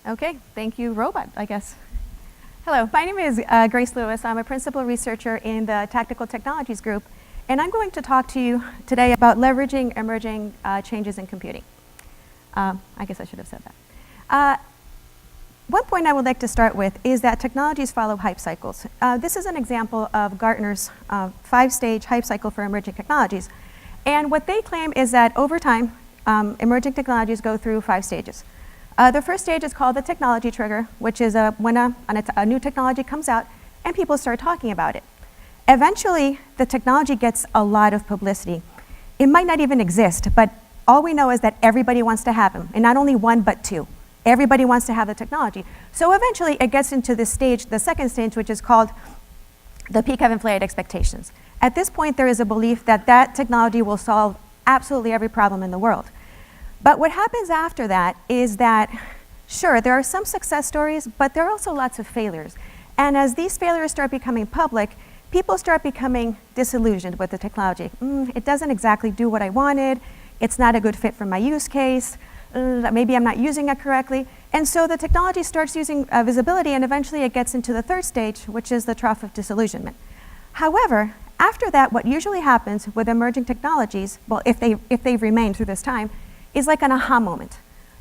Okay, thank you, robot, I guess. Hello, my name is Grace Lewis. I'm a principal researcher in the Tactical Technologies group, and I'm going to talk to you today about leveraging emerging changes in computing. I guess I should have said that. One point I would like to start with is that technologies follow hype cycles. This is an example of Gartner's 5-stage hype cycle for emerging technologies. And what they claim is that over time, emerging technologies go through 5 stages. The first stage is called the technology trigger, which is when a new technology comes out and people start talking about it. Eventually, the technology gets a lot of publicity. It might not even exist, but all we know is that everybody wants to have them, and not only one, but 2. Everybody wants to have the technology. So eventually, it gets into this stage, the second stage, which is called the peak of inflated expectations. At this point, there is a belief that that technology will solve absolutely every problem in the world. But what happens after that is that, sure, there are some success stories, but there are also lots of failures. And as these failures start becoming public, people start becoming disillusioned with the technology. It doesn't exactly do what I wanted. It's not a good fit for my use case. Maybe I'm not using it correctly. And so the technology starts using visibility, and eventually it gets into the third stage, which is the trough of disillusionment. However, after that, what usually happens with emerging technologies, well, if they've remained through this time, is like an aha moment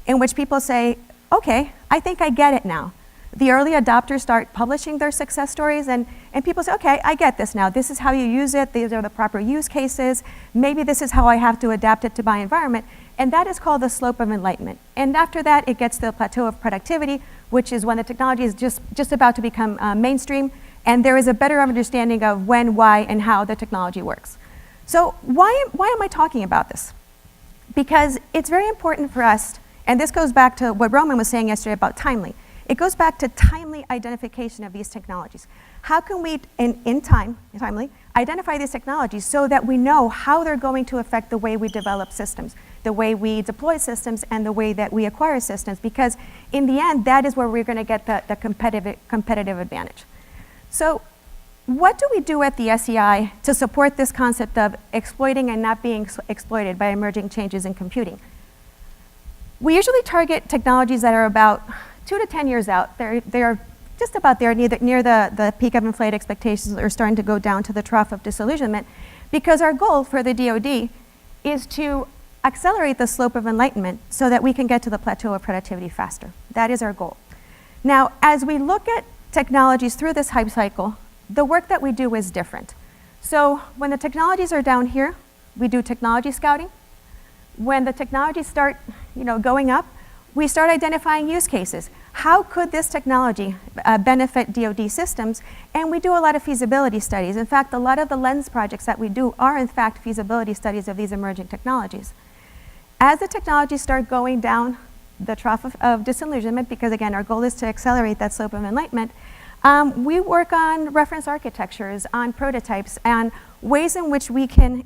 in which people say, okay, I think I get it now. The early adopters start publishing their success stories, and people say, okay, I get this now. This is how you use it. These are the proper use cases. Maybe this is how I have to adapt it to my environment. And that is called the slope of enlightenment. And after that, it gets to the plateau of productivity, which is when the technology is just about to become mainstream, and there is a better understanding of when, why, and how the technology works. So why am I talking about this? Because it's very important for us, and this goes back to what Roman was saying yesterday about timely. It goes back to timely identification of these technologies. How can we, timely, identify these technologies so that we know how they're going to affect the way we develop systems, the way we deploy systems, and the way that we acquire systems? Because in the end, that is where we're going to get the competitive advantage. So what do we do at the SEI to support this concept of exploiting and not being exploited by emerging changes in computing? We usually target technologies that are about 2 to 10 years out. They are just about there, near the peak of inflated expectations, or starting to go down to the trough of disillusionment, because our goal for the DoD is to accelerate the slope of enlightenment so that we can get to the plateau of productivity faster. That is our goal. Now, as we look at technologies through this hype cycle, the work that we do is different. So when the technologies are down here, we do technology scouting. When the technologies start going up, we start identifying use cases. How could this technology benefit DoD systems? And we do a lot of feasibility studies. In fact, a lot of the lens projects that we do are in fact feasibility studies of these emerging technologies. As the technologies start going down the trough of disillusionment, because again, our goal is to accelerate that slope of enlightenment, we work on reference architectures, on prototypes, and ways in which we can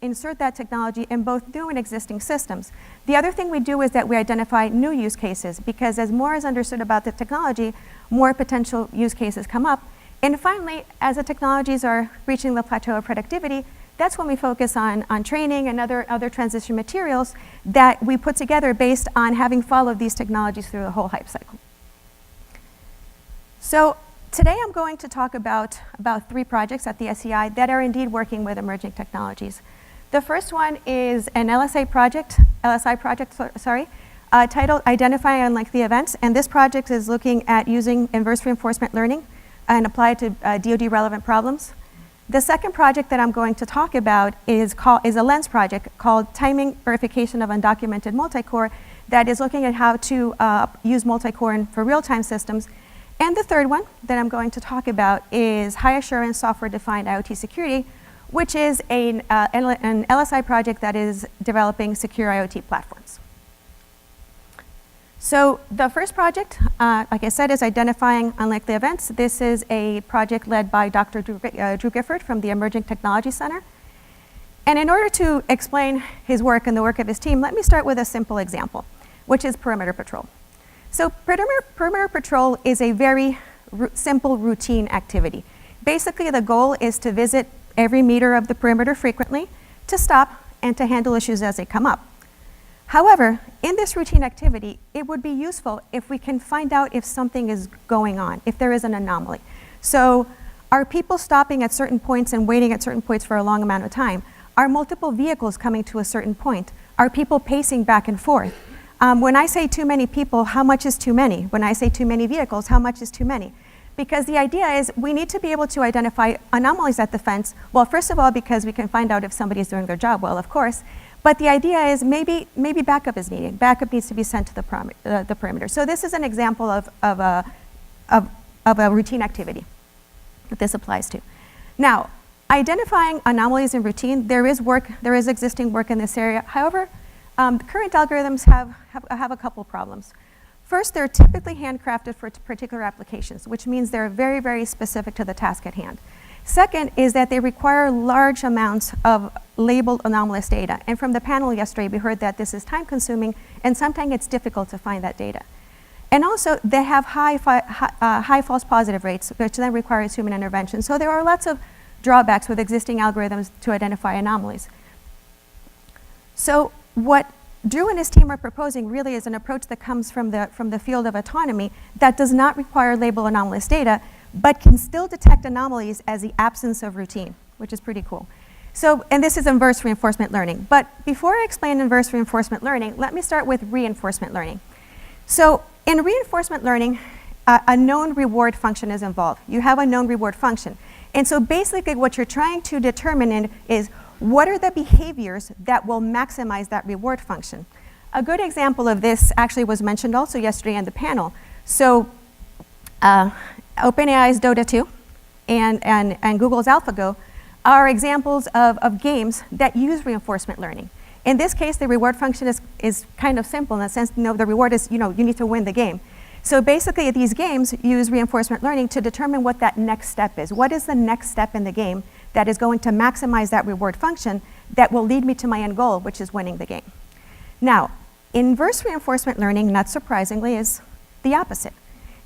insert that technology in both new and existing systems. The other thing we do is that we identify new use cases, because as more is understood about the technology, more potential use cases come up. And finally, as the technologies are reaching the plateau of productivity, that's when we focus on training and other transition materials that we put together based on having followed these technologies through the whole hype cycle. So today I'm going to talk about 3 projects at the SEI that are indeed working with emerging technologies. The first one is an LSI project, titled Identifying Unlikely Events, and this project is looking at using inverse reinforcement learning and apply it to DoD relevant problems. The second project that I'm going to talk about is a lens project called Timing Verification of Undocumented Multicore that is looking at how to use multicore for real-time systems. And the third one that I'm going to talk about is High Assurance Software-Defined IoT Security, which is an LSI project that is developing secure IoT platforms. So the first project, like I said, is Identifying Unlikely Events. This is a project led by Dr. Drew Gifford from the Emerging Technology Center. And in order to explain his work and the work of his team, let me start with a simple example, which is perimeter patrol. So perimeter patrol is a very simple routine activity. Basically, the goal is to visit every meter of the perimeter frequently, to stop, and to handle issues as they come up. However, in this routine activity, it would be useful if we can find out if something is going on, if there is an anomaly. So are people stopping at certain points and waiting at certain points for a long amount of time? Are multiple vehicles coming to a certain point? Are people pacing back and forth? When I say too many people, how much is too many? When I say too many vehicles, how much is too many? Because the idea is we need to be able to identify anomalies at the fence. Well, first of all, because we can find out if somebody's doing their job well, of course. But the idea is maybe backup is needed. Backup needs to be sent to the perimeter. So this is an example of a routine activity that this applies to. Now, identifying anomalies in routine, there is existing work in this area. However, current algorithms have a couple problems. First, they're typically handcrafted for particular applications, which means they're very, very specific to the task at hand. Second is that they require large amounts of labeled anomalous data. And from the panel yesterday, we heard that this is time consuming and sometimes it's difficult to find that data. And also, they have high false positive rates, which then requires human intervention. So there are lots of drawbacks with existing algorithms to identify anomalies. So what Drew and his team are proposing really is an approach that comes from the field of autonomy that does not require label anomalous data, but can still detect anomalies as the absence of routine, which is pretty cool. So, and this is inverse reinforcement learning. But before I explain inverse reinforcement learning, let me start with reinforcement learning. So in reinforcement learning, a known reward function is involved. You have a known reward function. And so basically what you're trying to determine is what are the behaviors that will maximize that reward function? A good example of this actually was mentioned also yesterday in the panel. So OpenAI's Dota 2 and Google's AlphaGo are examples of games that use reinforcement learning. In this case, the reward function is kind of simple in the sense, the reward is, you need to win the game. So basically, these games use reinforcement learning to determine what that next step is. What is the next step in the game that is going to maximize that reward function that will lead me to my end goal, which is winning the game? Now, inverse reinforcement learning, not surprisingly, is the opposite.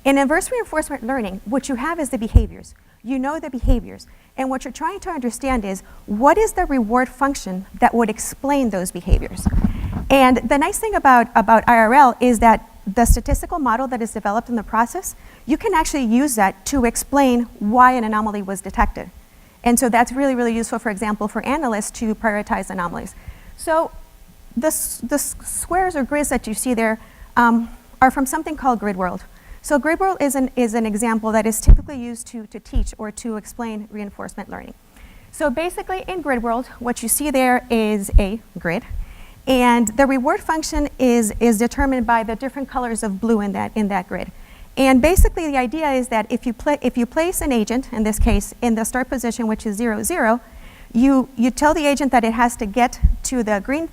In inverse reinforcement learning, what you have is the behaviors. You know the behaviors. And what you're trying to understand is, what is the reward function that would explain those behaviors? And the nice thing about IRL is that the statistical model that is developed in the process, you can actually use that to explain why an anomaly was detected. And so that's really, really useful, for example, for analysts to prioritize anomalies. So the squares or grids that you see there are from something called Grid World. So Grid World is an example that is typically used to teach or to explain reinforcement learning. So basically in Grid World, what you see there is a grid. And the reward function is determined by the different colors of blue in that grid. And basically the idea is that if you place an agent, in this case, in the start position, which is 0, 0, you tell the agent that it has to get to the green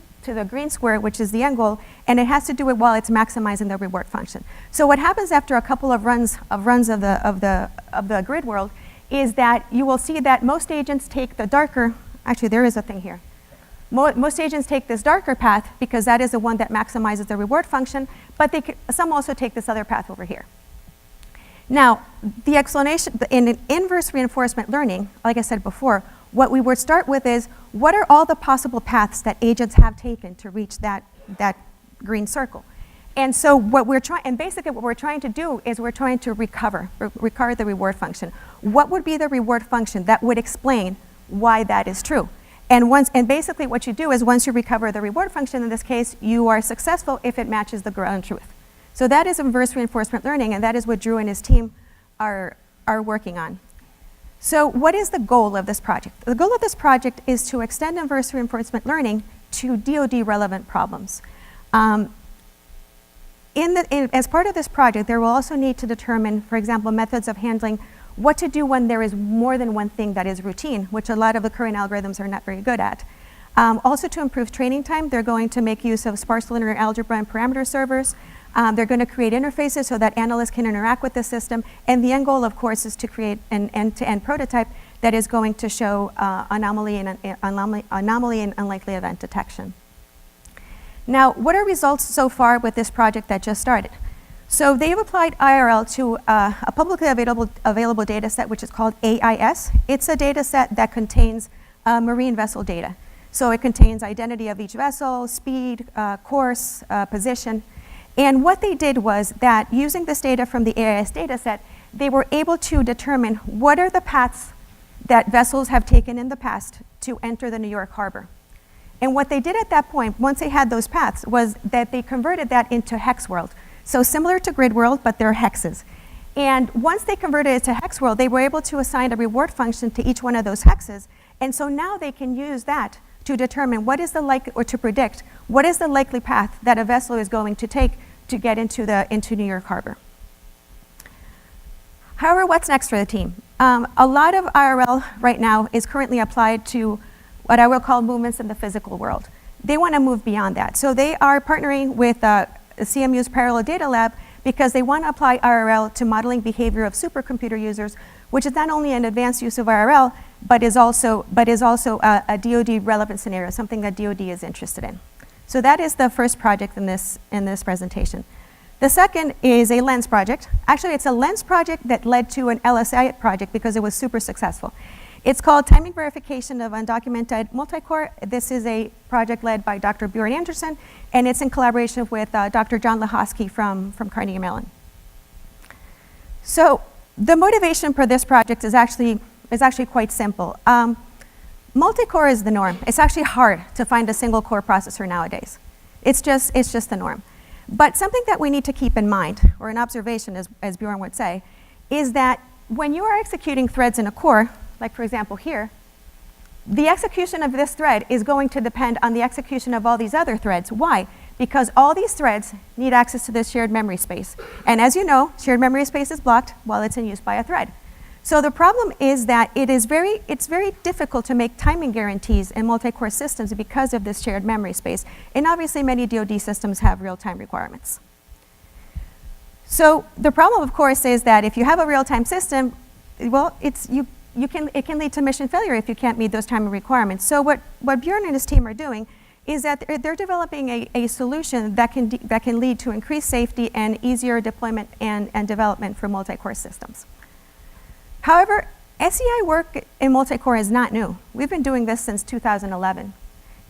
square, which is the end goal, and it has to do it while it's maximizing the reward function. So what happens after a couple of runs of the grid world is that you will see that most agents take the darker, actually there is a thing here. Most agents take this darker path because that is the one that maximizes the reward function, but some also take this other path over here. Now, the explanation in inverse reinforcement learning, like I said before, what we would start with is, what are all the possible paths that agents have taken to reach that green circle? And so basically what we're trying to do is we're trying to recover the reward function. What would be the reward function that would explain why that is true? And basically what you do is once you recover the reward function, in this case, you are successful if it matches the ground truth. So that is inverse reinforcement learning, and that is what Drew and his team are working on. So what is the goal of this project? The goal of this project is to extend inverse reinforcement learning to DoD relevant problems. As part of this project, there will also need to determine, for example, methods of handling what to do when there is more than one thing that is routine, which a lot of the current algorithms are not very good at. Also to improve training time, they're going to make use of sparse linear algebra and parameter servers. They're going to create interfaces so that analysts can interact with the system. And the end goal, of course, is to create an end-to-end prototype that is going to show anomaly and unlikely event detection. Now, what are results so far with this project that just started? So they've applied IRL to a publicly available data set, which is called AIS. It's a data set that contains marine vessel data. So it contains identity of each vessel, speed, course, position. And what they did was that using this data from the AIS data set, they were able to determine what are the paths that vessels have taken in the past to enter the New York harbor. And what they did at that point, once they had those paths, was that they converted that into hex world. So similar to grid world, but they're hexes. And once they converted it to hex world, they were able to assign a reward function to each one of those hexes. And so now they can use that to determine what is the likely, or to predict what is the likely path that a vessel is going to take to get into New York harbor. However, what's next for the team? A lot of IRL right now is currently applied to what I will call movements in the physical world. They want to move beyond that. So they are partnering with CMU's Parallel Data Lab because they want to apply IRL to modeling behavior of supercomputer users, which is not only an advanced use of IRL, but is also a DoD relevant scenario, something that DoD is interested in. So that is the first project in this presentation. The second is a lens project. Actually, it's a lens project that led to an LSI project because it was super successful. It's called Timing Verification of Undocumented Multicore. This is a project led by Dr. Bjorn Anderson, and it's in collaboration with Dr. John Lahosky from Carnegie Mellon. So the motivation for this project is actually quite simple. Multicore is the norm. It's actually hard to find a single core processor nowadays. It's just the norm. But something that we need to keep in mind, or an observation as Bjorn would say, is that when you are executing threads in a core, like for example here, the execution of this thread is going to depend on the execution of all these other threads. Why? Because all these threads need access to this shared memory space. And as you know, shared memory space is blocked while it's in use by a thread. So the problem is that it's very difficult to make timing guarantees in multi-core systems because of this shared memory space. And obviously many DoD systems have real-time requirements. So the problem, of course, is that if you have a real-time system, well, it can lead to mission failure if you can't meet those timing requirements. So what Bjorn and his team are doing is that they're developing a solution that can lead to increased safety and easier deployment and development for multi-core systems. However, SEI work in multi-core is not new. We've been doing this since 2011.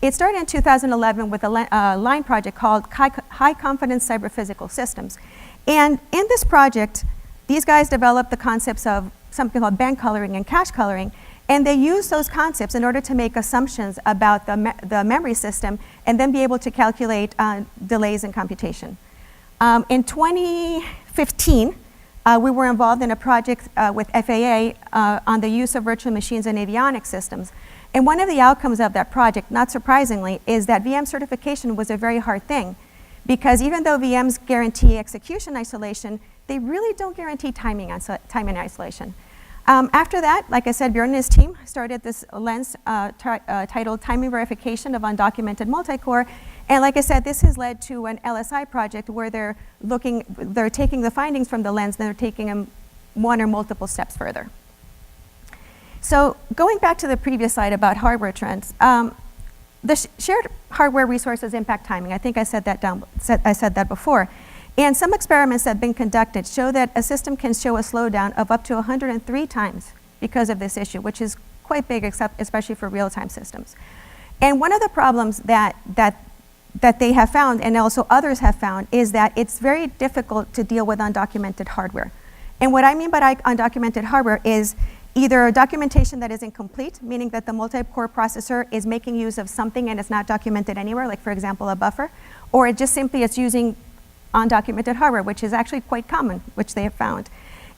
It started in 2011 with a line project called High Confidence Cyber Physical Systems. And in this project, these guys developed the concepts of something called band coloring and cache coloring, and they use those concepts in order to make assumptions about the memory system and then be able to calculate delays in computation. In 2015, we were involved in a project with FAA on the use of virtual machines and avionics systems. And one of the outcomes of that project, not surprisingly, is that VM certification was a very hard thing, because even though VMs guarantee execution isolation, they really don't guarantee timing isolation. After that, like I said, Bjorn and his team started this lens titled Timing Verification of Undocumented Multicore. And like I said, this has led to an LSI project where they're taking the findings from the lens and they're taking them one or multiple steps further. So going back to the previous slide about hardware trends, the shared hardware resources impact timing. I think I said that before. And some experiments that have been conducted show that a system can show a slowdown of up to 103 times because of this issue, which is quite big, especially for real-time systems. And one of the problems that they have found, and also others have found, is that it's very difficult to deal with undocumented hardware. And what I mean by undocumented hardware is either documentation that is incomplete, meaning that the multi-core processor is making use of something and it's not documented anywhere, like for example a buffer, or it just simply is using undocumented hardware, which is actually quite common, which they have found.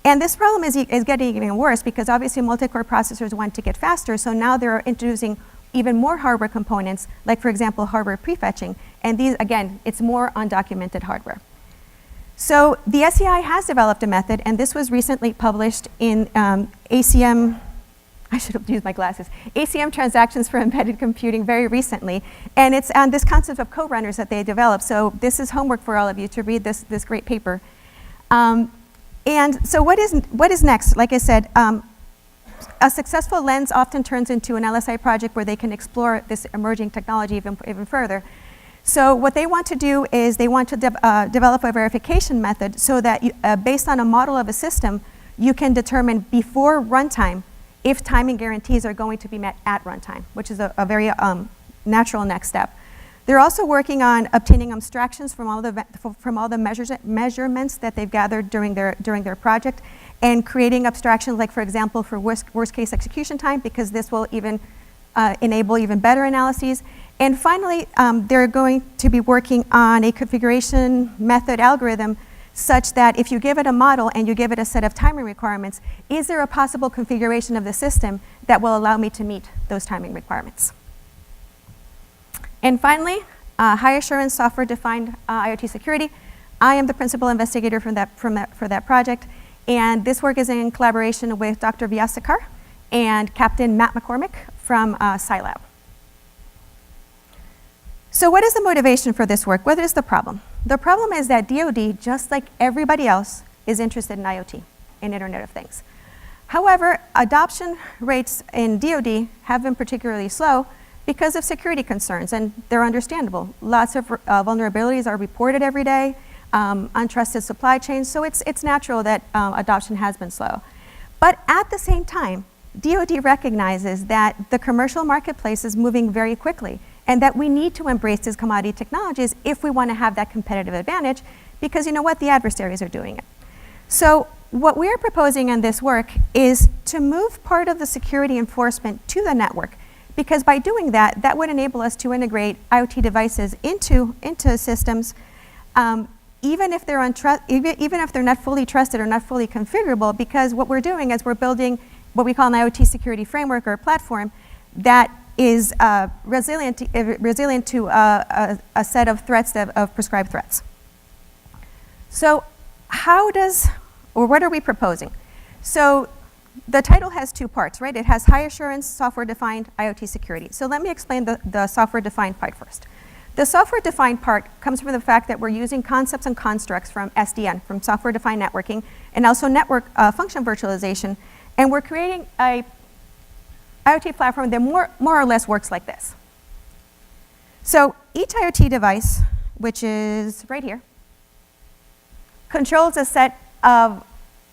And this problem is getting even worse because obviously multi-core processors want to get faster, so now they're introducing even more hardware components, like for example hardware prefetching, and these, again, it's more undocumented hardware. So the SEI has developed a method, and this was recently published in ACM, I should have used my glasses, ACM Transactions for Embedded Computing very recently, and it's on this concept of co-runners that they developed. So this is homework for all of you to read this great paper. And so what is next? Like I said, a successful lens often turns into an LSI project where they can explore this emerging technology even further. So what they want to do is they want to develop a verification method so that based on a model of a system, you can determine before runtime if timing guarantees are going to be met at runtime, which is a very natural next step. They're also working on obtaining abstractions from all the measurements that they've gathered during their project, and creating abstractions, like for example, for worst case execution time, because this will even enable even better analyses. And finally, they're going to be working on a configuration method algorithm such that if you give it a model and you give it a set of timing requirements, is there a possible configuration of the system that will allow me to meet those timing requirements? And finally, high assurance software-defined IoT security. I am the principal investigator for that project, and this work is in collaboration with Dr. Vyasakar and Captain Matt McCormick from Scilab. So what is the motivation for this work? What is the problem? The problem is that DoD, just like everybody else, is interested in IoT, in Internet of Things. However, adoption rates in DoD have been particularly slow because of security concerns, and they're understandable. Lots of vulnerabilities are reported every day, untrusted supply chains, so it's natural that adoption has been slow. But at the same time, DoD recognizes that the commercial marketplace is moving very quickly, and that we need to embrace these commodity technologies if we want to have that competitive advantage, because you know what, the adversaries are doing it. So what we're proposing in this work is to move part of the security enforcement to the network, because by doing that, that would enable us to integrate IoT devices into systems, even if they're not fully trusted or not fully configurable, because what we're doing is we're building what we call an IoT security framework or platform that is resilient to a set of threats, of prescribed threats. So what are we proposing? So the title has two parts, right? It has high assurance software-defined IoT security. So let me explain the software-defined part first. The software-defined part comes from the fact that we're using concepts and constructs from SDN, from software-defined networking, and also network function virtualization, and we're creating a IoT platform that more or less works like this. So each IoT device, which is right here, controls a set of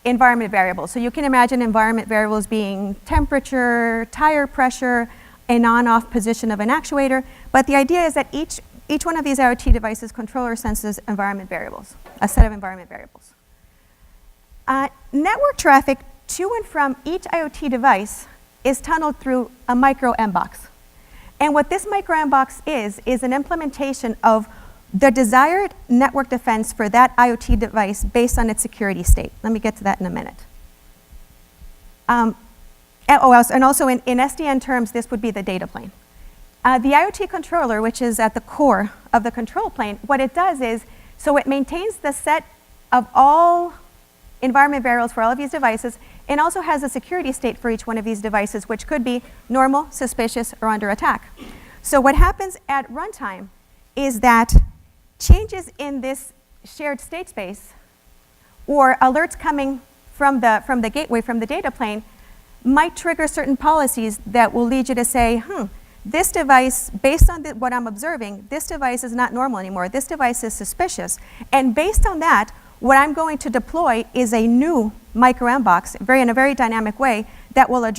environment variables. So you can imagine environment variables being temperature, tire pressure, an on-off position of an actuator. But the idea is that each one of these IoT devices controller senses environment variables, a set of environment variables. Network traffic to and from each IoT device is tunneled through a micro mBox. And what this micro mBox is an implementation of the desired network defense for that IoT device based on its security state. Let me get to that in a minute. And also in SDN terms, this would be the data plane. The IoT controller, which is at the core of the control plane, what it does is, so it maintains the set of all environment variables for all of these devices, and also has a security state for each one of these devices, which could be normal, suspicious, or under attack. So what happens at runtime is that changes in this shared state space, or alerts coming from the gateway, from the data plane, might trigger certain policies that will lead you to say, this device, based on what I'm observing, this device is not normal anymore. This device is suspicious. And based on that, what I'm going to deploy is a new micro mBox, in a very dynamic way, that will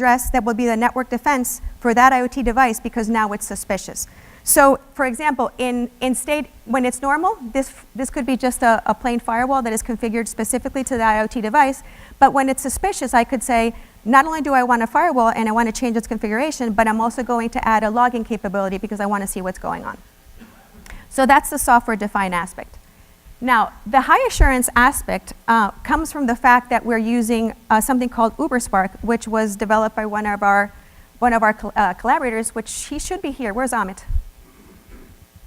be the network defense for that IoT device, because now it's suspicious. So, for example, in state, when it's normal, this could be just a plain firewall that is configured specifically to the IoT device. But when it's suspicious, I could say, not only do I want a firewall and I want to change its configuration, but I'm also going to add a logging capability because I want to see what's going on. So that's the software-defined aspect. Now, the high assurance aspect comes from the fact that we're using something called UberSpark, which was developed by one of our collaborators, which he should be here. Where's Amit?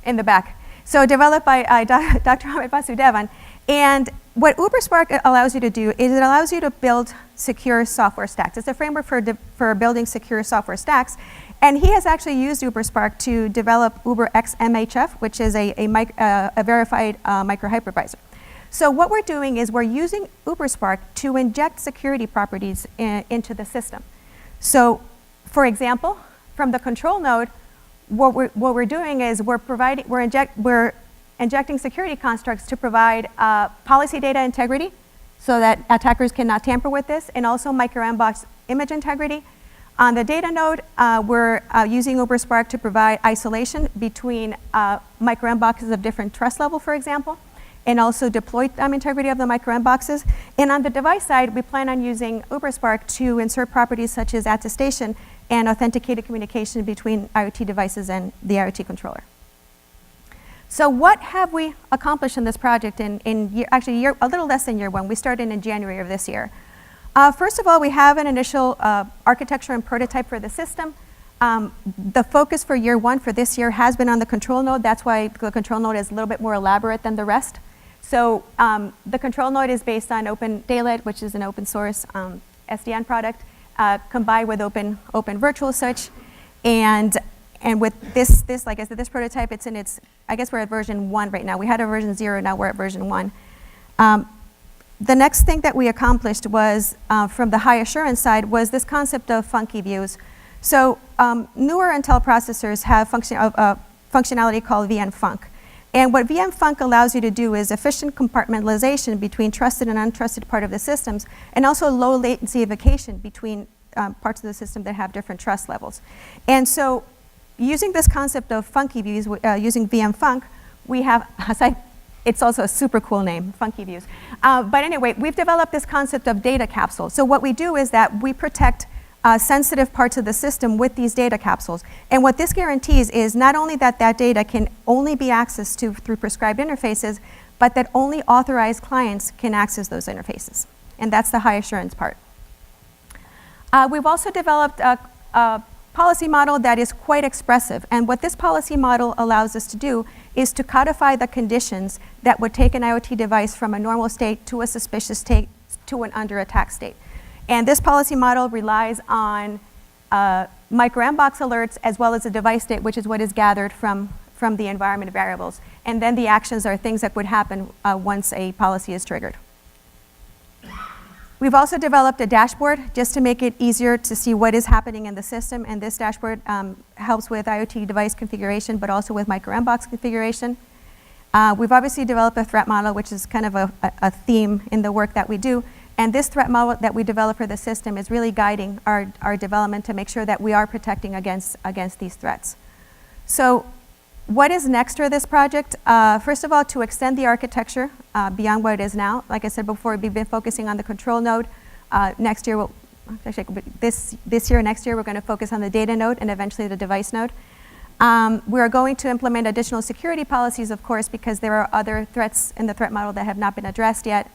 In the back. So developed by Dr. Amit Vasudevan. And what UberSpark allows you to do is it allows you to build secure software stacks. It's a framework for building secure software stacks. And he has actually used UberSpark to develop UberXMHF, which is a verified microhypervisor. So what we're doing is we're using UberSpark to inject security properties into the system. So, for example, from the control node, what we're doing is we're injecting security constructs to provide policy data integrity, so that attackers cannot tamper with this, and also micro mBox image integrity. On the data node, we're using UberSpark to provide isolation between micro boxes of different trust level, for example, and also deploy integrity of the micro boxes. And on the device side, we plan on using UberSpark to insert properties such as attestation and authenticated communication between IoT devices and the IoT controller. So what have we accomplished in this project in a little less than year one? We started in January of this year. First of all, we have an initial architecture and prototype for the system. The focus for year one for this year has been on the control node. That's why the control node is a little bit more elaborate than the rest. So the control node is based on Open Daylight, which is an open source SDN product, combined with Open Virtual Switch. And with this, like I said, this prototype, it's in its, I guess we're at version 1 right now. We had a version 0, now we're at version 1. The next thing that we accomplished was, from the high assurance side, was this concept of funky views. So newer Intel processors have functionality called VNFunk. And what VNFunk allows you to do is efficient compartmentalization between trusted and untrusted part of the systems, and also low latency vacation between parts of the system that have different trust levels. And so using this concept of funky views, using VNFunk, we have, it's also a super cool name, funky views. But anyway, we've developed this concept of data capsules. So what we do is that we protect sensitive parts of the system with these data capsules. And what this guarantees is not only that that data can only be accessed to through prescribed interfaces, but that only authorized clients can access those interfaces. And that's the high assurance part. We've also developed a policy model that is quite expressive. And what this policy model allows us to do is to codify the conditions that would take an IoT device from a normal state to a suspicious state to an under attack state. And this policy model relies on micro mbox alerts as well as a device state, which is what is gathered from the environment variables. And then the actions are things that would happen once a policy is triggered. We've also developed a dashboard just to make it easier to see what is happening in the system. And this dashboard helps with IoT device configuration, but also with micro mbox configuration. We've obviously developed a threat model, which is kind of a theme in the work that we do. And this threat model that we develop for the system is really guiding our development to make sure that we are protecting against these threats. So what is next for this project? First of all, to extend the architecture beyond what it is now. Like I said before, we've been focusing on the control node. Next year, this year and next year, we're going to focus on the data node and eventually the device node. We are going to implement additional security policies, of course, because there are other threats in the threat model that have not been addressed yet.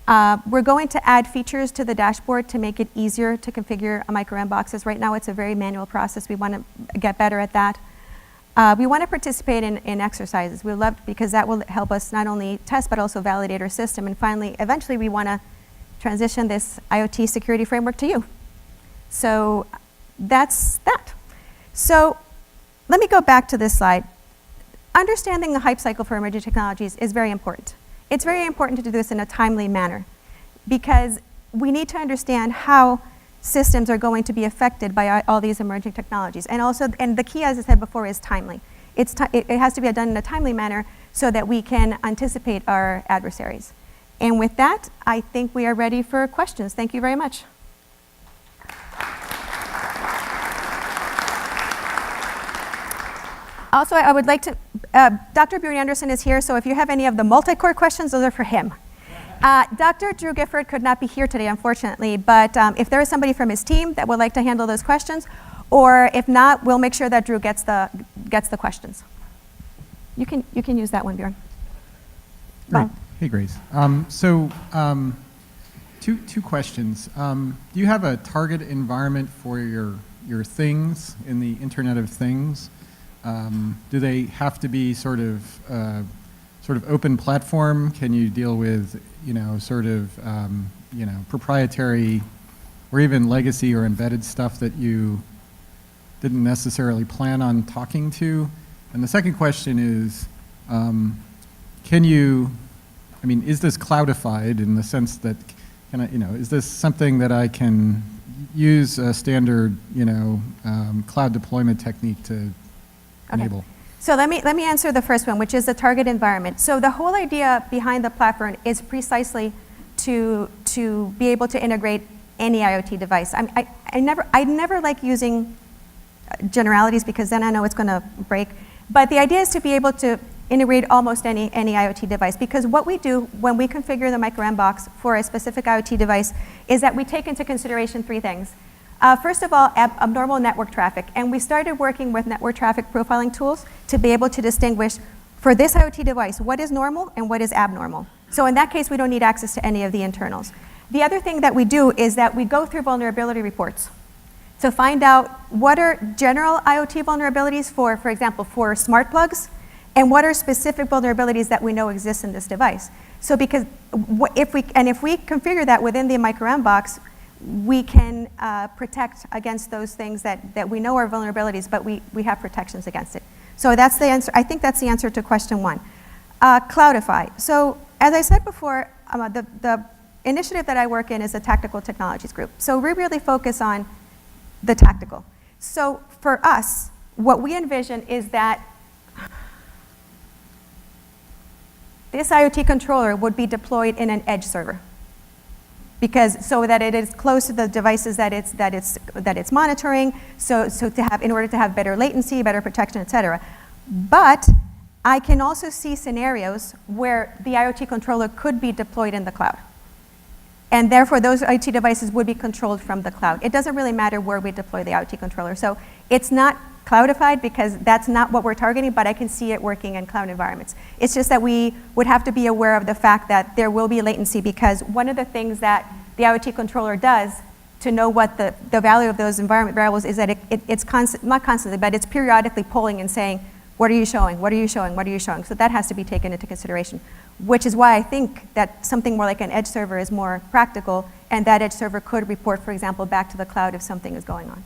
We're going to add features to the dashboard to make it easier to configure micro boxes. Right now, it's a very manual process. We want to get better at that. We want to participate in exercises. We love, because that will help us not only test, but also validate our system. And finally, eventually, we want to transition this IoT security framework to you. So that's that. So let me go back to this slide. Understanding the hype cycle for emerging technologies is very important. It's very important to do this in a timely manner, because we need to understand how systems are going to be affected by all these emerging technologies. And also, and the key, as I said before, is timely. It has to be done in a timely manner so that we can anticipate our adversaries. And with that, I think we are ready for questions. Thank you very much. Also, I would like to, Dr. Bjorn Anderson is here, so if you have any of the multi-core questions, those are for him. Dr. Drew Gifford could not be here today, unfortunately, but if there is somebody from his team that would like to handle those questions, or if not, we'll make sure that Drew gets the questions. You can use that one, Bjorn. Great. Hey, Grace. Two questions. Do you have a target environment for your things in the Internet of Things? Do they have to be sort of open platform? Can you deal with, proprietary or even legacy or embedded stuff that you didn't necessarily plan on talking to? And the second question is, is this cloudified in the sense that, is this something that I can use a standard, cloud deployment technique to enable? So let me answer the first one, which is the target environment. So the whole idea behind the platform is precisely to be able to integrate any IoT device. I never like using generalities because then I know it's going to break. But the idea is to be able to integrate almost any IoT device, because what we do when we configure the micro-M box for a specific IoT device is that we take into consideration three things. First of all, abnormal network traffic. And we started working with network traffic profiling tools to be able to distinguish for this IoT device what is normal and what is abnormal. So in that case, we don't need access to any of the internals. The other thing that we do is that we go through vulnerability reports to find out what are general IoT vulnerabilities for example, for smart plugs, and what are specific vulnerabilities that we know exist in this device. So because if we configure that within the micro-M box, we can protect against those things that we know are vulnerabilities, but we have protections against it. So that's the answer. I think that's the answer to question one. Cloudify. So as I said before, the initiative that I work in is the Tactical Technologies Group. So we really focus on the tactical. So for us, what we envision is that this IoT controller would be deployed in an edge server, so that it is close to the devices that it's monitoring. So in order to have better latency, better protection, et cetera. But I can also see scenarios where the IoT controller could be deployed in the cloud. And therefore, those IoT devices would be controlled from the cloud. It doesn't really matter where we deploy the IoT controller. So it's not cloudified because that's not what we're targeting, but I can see it working in cloud environments. It's just that we would have to be aware of the fact that there will be latency, because one of the things that the IoT controller does to know what the value of those environment variables is that it's not constantly, but it's periodically polling and saying, what are you showing? What are you showing? What are you showing? So that has to be taken into consideration, which is why I think that something more like an edge server is more practical, and that edge server could report, for example, back to the cloud if something is going on.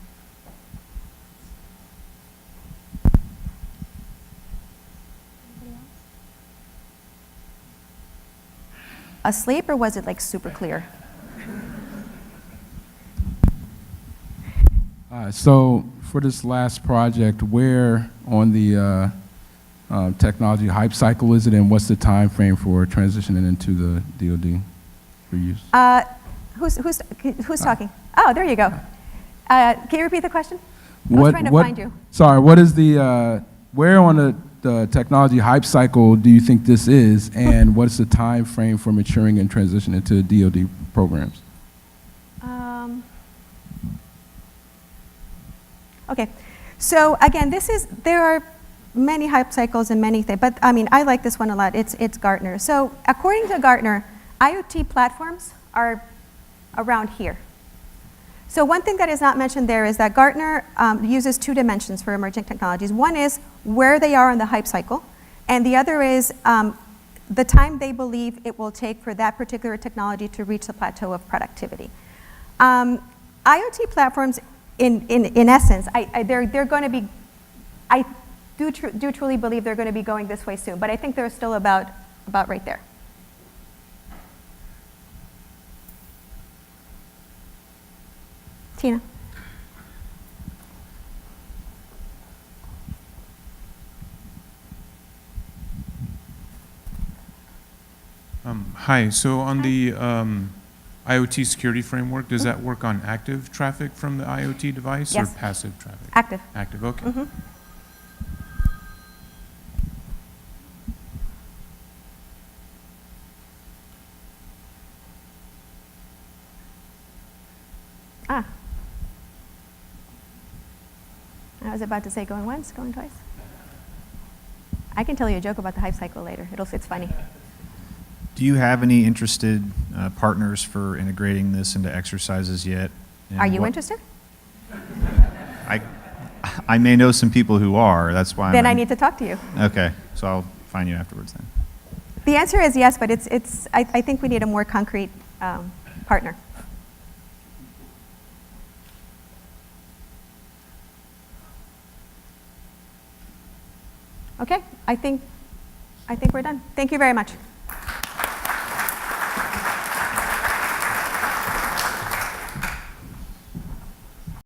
Asleep, or was it like super clear? So for this last project, where on the technology hype cycle is it, and what's the time frame for transitioning into the DoD for use? Who's talking? Oh, there you go. Can you repeat the question? I was trying to find you. Sorry, what is where on the technology hype cycle do you think this is, and what's the time frame for maturing and transitioning to DoD programs? Okay, so again, there are many hype cycles and many things, but I mean, I like this one a lot. It's Gartner. So according to Gartner, IoT platforms are around here. So one thing that is not mentioned there is that Gartner uses two dimensions for emerging technologies. One is where they are in the hype cycle, and the other is the time they believe it will take for that particular technology to reach the plateau of productivity. IoT platforms, in essence, they're going to be, I do truly believe they're going to be going this way soon, but I think they're still about right there. Tina. Hi, so on the IoT security framework, does that work on active traffic from the IoT device, yes, or passive traffic? Active. Active, okay. Mm-hmm. I was about to say going once, going twice. I can tell you a joke about the hype cycle later. It's funny. Do you have any interested partners for integrating this into exercises yet? And Are you interested? I may know some people who are. That's why. Then I need to talk to you. Okay, so I'll find you afterwards then. The answer is yes, but I think we need a more concrete partner. Okay, I think we're done. Thank you very much.